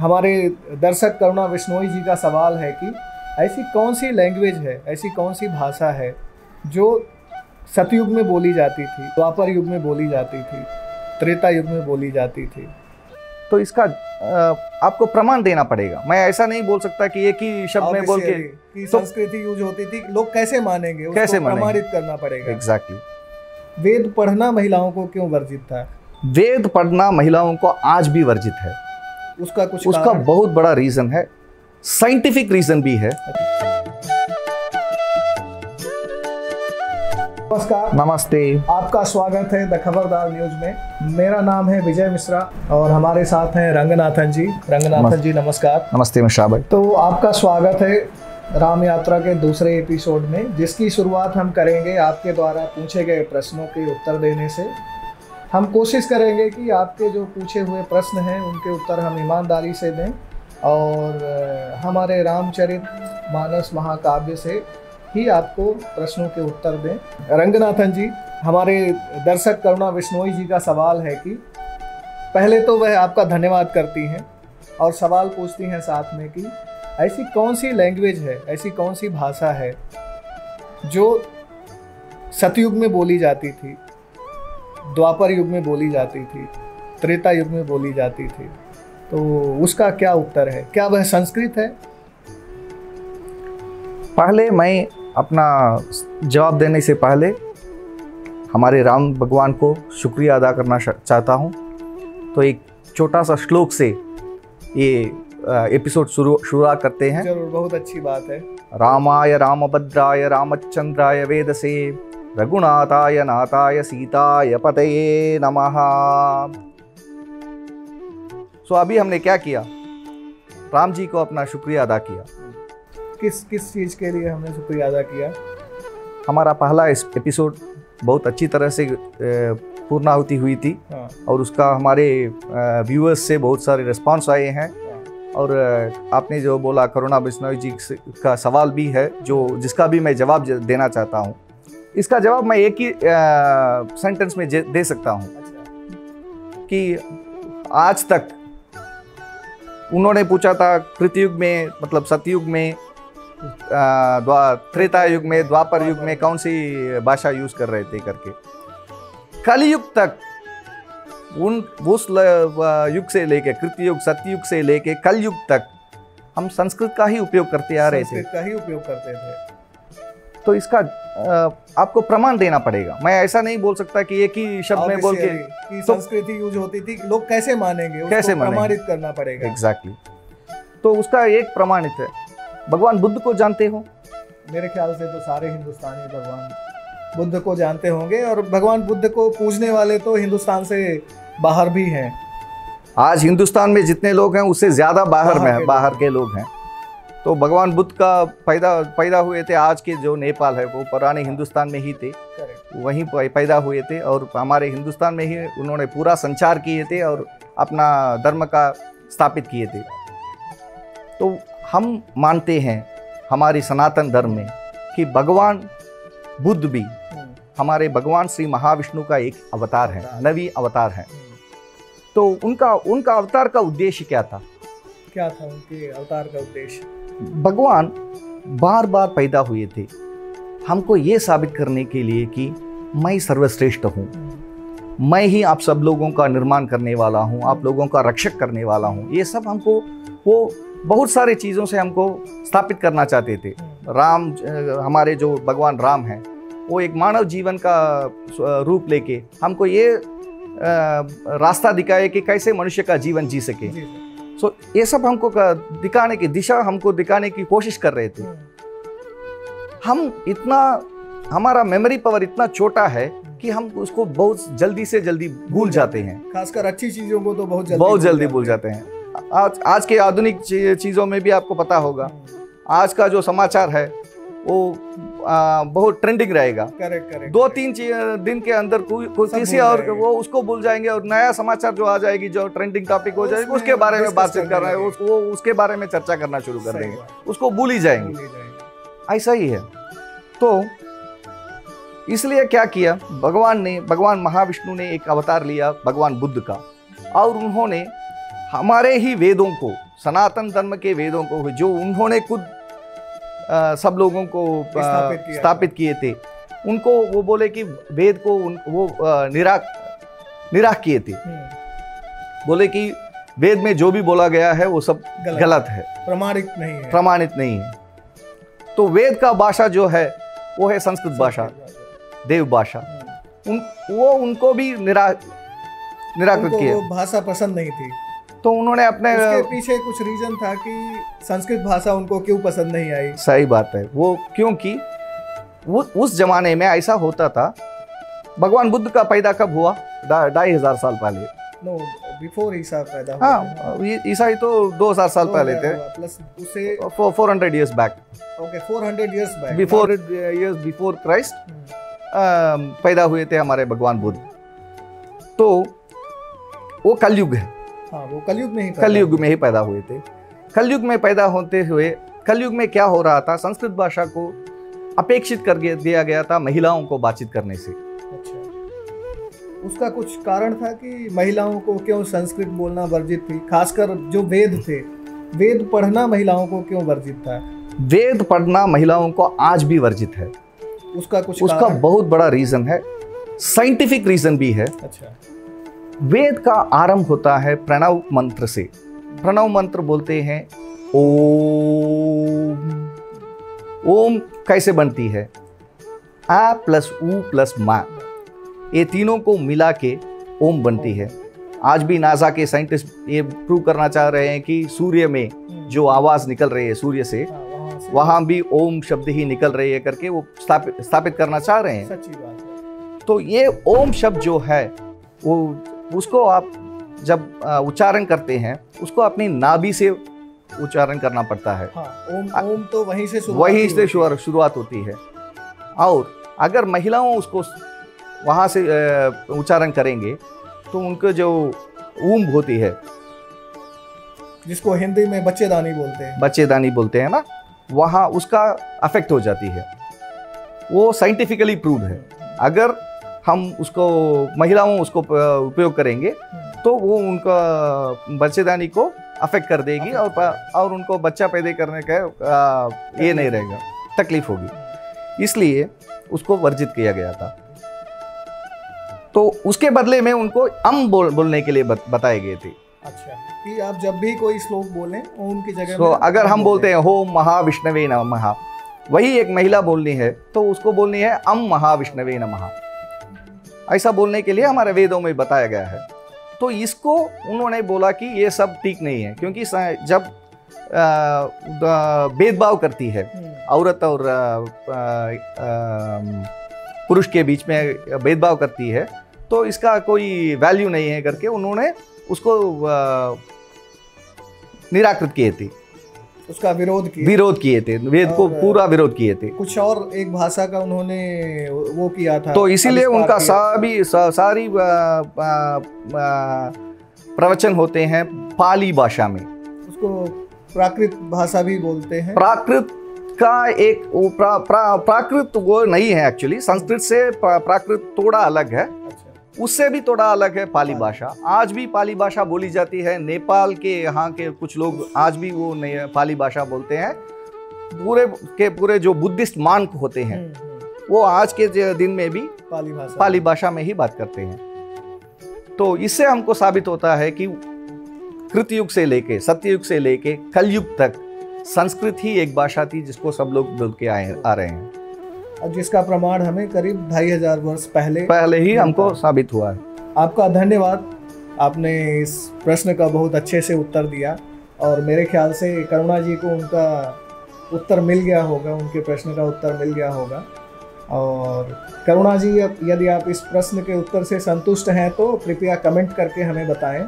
हमारे दर्शक करुणा बिश्नोई जी का सवाल है कि ऐसी कौन सी लैंग्वेज है, ऐसी कौन सी भाषा है जो सतयुग में बोली जाती थी, द्वापर युग में बोली जाती थी, त्रेता युग में बोली जाती थी। तो इसका आपको प्रमाण देना पड़ेगा। मैं ऐसा नहीं बोल सकता कि एक ही शब्द में बोल के कि संस्कृति यूज होती थी, लोग कैसे मानेंगे, उसको कैसे प्रमाणित करना पड़ेगा। एग्जैक्टली। वेद पढ़ना महिलाओं को क्यों वर्जित था? वेद पढ़ना महिलाओं को आज भी वर्जित है। उसका बहुत बड़ा रीजन है, साइंटिफिक रीजन भी है। नमस्कार, नमस्ते, आपका स्वागत है द खबरदार न्यूज में। मेरा नाम है विजय मिश्रा और हमारे साथ हैं रंगनाथन जी। रंगनाथन जी नमस्कार। नमस्ते मिश्रा भाई। तो आपका स्वागत है राम यात्रा के दूसरे एपिसोड में, जिसकी शुरुआत हम करेंगे आपके द्वारा पूछे गए प्रश्नों के उत्तर देने से। हम कोशिश करेंगे कि आपके जो पूछे हुए प्रश्न हैं उनके उत्तर हम ईमानदारी से दें और हमारे रामचरित मानस महाकाव्य से ही आपको प्रश्नों के उत्तर दें। रंगनाथन जी, हमारे दर्शक करुणा बिश्नोई जी का सवाल है कि पहले तो वह आपका धन्यवाद करती हैं और सवाल पूछती हैं साथ में कि ऐसी कौन सी लैंग्वेज है, ऐसी कौन सी भाषा है जो सतयुग में बोली जाती थी, द्वापर युग में बोली जाती थी, त्रेता युग में बोली जाती थी। तो उसका क्या उत्तर है? क्या वह संस्कृत है? पहले मैं अपना जवाब देने से पहले हमारे राम भगवान को शुक्रिया अदा करना चाहता हूँ। तो एक छोटा सा श्लोक से ये एपिसोड शुरुआत करते हैं। जरूर, बहुत अच्छी बात है। रामाय रामभद्राय रामचंद्राय वेदसे रघुनाथाय नाथाय सीताय पतये नमः। सो अभी हमने क्या किया? राम जी को अपना शुक्रिया अदा किया। किस चीज़ के लिए हमने शुक्रिया अदा किया? हमारा पहला एपिसोड बहुत अच्छी तरह से पूर्णाहुति हुई थी। हाँ। और उसका हमारे व्यूअर्स से बहुत सारे रिस्पांस आए हैं। और आपने जो बोला करुणा बिश्नोई जी का सवाल भी है जिसका भी मैं जवाब देना चाहता हूँ। इसका जवाब मैं एक ही सेंटेंस में दे सकता हूँ कि आज तक उन्होंने पूछा था कृतयुग में, मतलब सतयुग में, त्रेता युग में, द्वापर युग में कौन सी भाषा यूज कर रहे थे करके। कलयुग तक उस युग से लेके कृतयुग, सतयुग से लेके कलयुग तक हम संस्कृत का ही उपयोग करते आ रहे थे। संस्कृत का ही उपयोग करते थे। तो इसका आपको प्रमाण देना पड़ेगा। मैं ऐसा नहीं बोल सकता कि एक ही शब्द में बोल के कि संस्कृति यूज होती थी, लोग कैसे मानेंगे, उसको प्रमाणित करना पड़ेगा। एग्जैक्टली। तो उसका एक प्रमाणित है। भगवान बुद्ध को जानते हो? मेरे ख्याल से तो सारे हिंदुस्तानी भगवान बुद्ध को जानते होंगे और भगवान बुद्ध को पूजने वाले तो हिंदुस्तान से बाहर भी हैं। आज हिंदुस्तान में जितने लोग हैं उससे ज़्यादा बाहर के लोग हैं। तो भगवान बुद्ध का पैदा हुए थे, आज के जो नेपाल है वो पुराने हिंदुस्तान में ही थे, वहीं पैदा हुए थे और हमारे हिंदुस्तान में ही उन्होंने पूरा संचार किए थे और अपना धर्म का स्थापित किए थे। तो हम मानते हैं हमारे सनातन धर्म में कि भगवान बुद्ध भी हमारे भगवान श्री महाविष्णु का एक अवतार है, नवी अवतार है। तो उनका अवतार का उद्देश्य क्या था? क्या था उनके अवतार का उद्देश्य? भगवान बार बार पैदा हुए थे हमको ये साबित करने के लिए कि मैं सर्वश्रेष्ठ हूँ, मैं ही आप सब लोगों का निर्माण करने वाला हूँ, आप लोगों का रक्षक करने वाला हूँ। ये सब हमको वो बहुत सारे चीज़ों से हमको स्थापित करना चाहते थे। राम, हमारे जो भगवान राम हैं, वो एक मानव जीवन का रूप लेके हमको ये रास्ता दिखाए कि कैसे मनुष्य का जीवन जी सके। सो ये सब हमको दिखाने की दिशा हमको दिखाने की कोशिश कर रहे थे। हमारा मेमोरी पावर इतना छोटा है कि हम उसको बहुत जल्दी से जल्दी भूल जाते हैं। खासकर अच्छी चीज़ों को तो बहुत जल्दी भूल जाते हैं। आज के आधुनिक चीज़ों में भी आपको पता होगा, आज का जो समाचार है वो बहुत ट्रेंडिंग रहेगा। करेक्ट। 2-3 दिन के अंदर किसी और वो उसको भूल जाएंगे और नया समाचार जो आ जाएगी, जो ट्रेंडिंग टॉपिक हो जाएगी, उसके बारे में बातचीत कर रहे हैं, वो उसके बारे में चर्चा करना शुरू कर देंगे, उसको भूल ही जाएंगे। ऐसा ही है। तो इसलिए क्या किया भगवान महाविष्णु ने एक अवतार लिया भगवान बुद्ध का, और उन्होंने हमारे ही वेदों को, सनातन धर्म के वेदों को, जो उन्होंने खुद सब लोगों को स्थापित किए थे, उनको वो बोले कि वेद को वो निराक किए थे। बोले कि वेद में जो भी बोला गया है वो सब गलत है, प्रमाणित नहीं है। तो वेद का भाषा जो है वो है संस्कृत भाषा, देव भाषा। वो उनको भी निराकृत किया, भाषा पसंद नहीं थी। तो उन्होंने अपने उसके पीछे कुछ रीजन था कि संस्कृत भाषा उनको क्यों पसंद नहीं आई। सही बात है वो, क्योंकि उस जमाने में ऐसा होता था। भगवान बुद्ध का पैदा कब हुआ? 2500 साल पहले। नो, बिफोर ईसा पैदा हुआ। हाँ, ईसा ही तो 2000 साल पहले थे, प्लस उसे 400 years back. Okay, 400 years back, before Christ पैदा हुए थे हमारे भगवान बुद्ध। तो वो कलयुग है। हाँ, वो कलयुग में ही पैदा हुए थे। कलयुग में पैदा होते हुए, कलयुग में क्या हो रहा था, संस्कृत भाषा को अपेक्षित कर दिया गया था महिलाओं को बातचीत करने से। अच्छा, उसका कुछ कारण था कि महिलाओं को क्यों संस्कृत बोलना वर्जित थी? खासकर जो वेद थे, वेद पढ़ना महिलाओं को क्यों वर्जित था? वेद पढ़ना महिलाओं को आज भी वर्जित है। उसका बहुत बड़ा रीजन है, साइंटिफिक रीजन भी है। अच्छा। वेद का आरंभ होता है प्रणव मंत्र से। प्रणव मंत्र बोलते हैं ओम। ओम कैसे बनती है? आ प्लस ऊ प्लस मा, ये तीनों को मिला के ओम बनती है। आज भी नासा के साइंटिस्ट ये प्रूव करना चाह रहे हैं कि सूर्य में जो आवाज निकल रही है सूर्य से, वहां भी ओम शब्द ही निकल रही है करके वो स्थापित करना चाह रहे हैं। सच्ची बात है। तो ये ओम शब्द जो है वो, उसको आप जब उच्चारण करते हैं उसको अपनी नाभि से उच्चारण करना पड़ता है। हाँ, ओम तो वहीं से शुरुआत होती है। और अगर महिलाओं उसको वहाँ से उच्चारण करेंगे तो उनको जो ऊम्ब होती है, जिसको हिंदी में बच्चेदानी बोलते हैं ना, वहाँ उसका अफेक्ट हो जाती है। वो साइंटिफिकली प्रूव है। अगर हम उसको महिलाओं उसको उपयोग करेंगे तो वो उनका बच्चेदानी को अफेक्ट कर देगी और उनको बच्चा पैदा करने का ये नहीं रहेगा, तकलीफ होगी। इसलिए उसको वर्जित किया गया था। तो उसके बदले में उनको बोलने के लिए बताए गए थे। अच्छा, कि आप जब भी कोई श्लोक बोलें उनकी जगह तो अगर हम बोलते हैं हो महाविष्णवे नमः, वही एक महिला बोलनी है तो उसको बोलनी है अम महाविष्णवे नमः। ऐसा बोलने के लिए हमारे वेदों में बताया गया है। तो इसको उन्होंने बोला कि ये सब ठीक नहीं है, क्योंकि जब भेदभाव करती है औरत और पुरुष के बीच में भेदभाव करती है तो इसका कोई वैल्यू नहीं है करके उन्होंने उसको निराकृत किए थे, उसका विरोध किए थे, वेद को पूरा विरोध किए थे। कुछ और एक भाषा का उन्होंने वो किया था, तो इसीलिए उनका सारी प्रवचन होते हैं पाली भाषा में। उसको प्राकृत भाषा भी बोलते हैं। प्राकृत का एक प्राकृत वो नहीं है एक्चुअली, संस्कृत से प्राकृत थोड़ा अलग है। उससे भी थोड़ा अलग है पाली भाषा। आज भी पाली भाषा बोली जाती है। नेपाल के यहाँ के कुछ लोग आज भी वो पाली भाषा बोलते हैं। पूरे जो बुद्धिस्ट मानक होते हैं वो आज के दिन में भी पाली भाषा में ही बात करते हैं। तो इससे हमको साबित होता है कि कृतयुग से लेके सत्ययुग से लेके कलयुग तक संस्कृत ही एक भाषा थी जिसको सब लोग बोल के आ रहे हैं, और जिसका प्रमाण हमें करीब 2500 वर्ष पहले ही हमको साबित हुआ है। आपका धन्यवाद, आपने इस प्रश्न का बहुत अच्छे से उत्तर दिया और मेरे ख्याल से करुणा जी को उनका उत्तर मिल गया होगा, उनके प्रश्न का उत्तर मिल गया होगा। और करुणा जी, यदि आप इस प्रश्न के उत्तर से संतुष्ट हैं तो कृपया कमेंट करके हमें बताएं।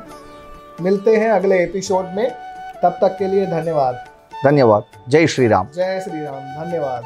मिलते हैं अगले एपिसोड में, तब तक के लिए धन्यवाद। जय श्री राम। धन्यवाद।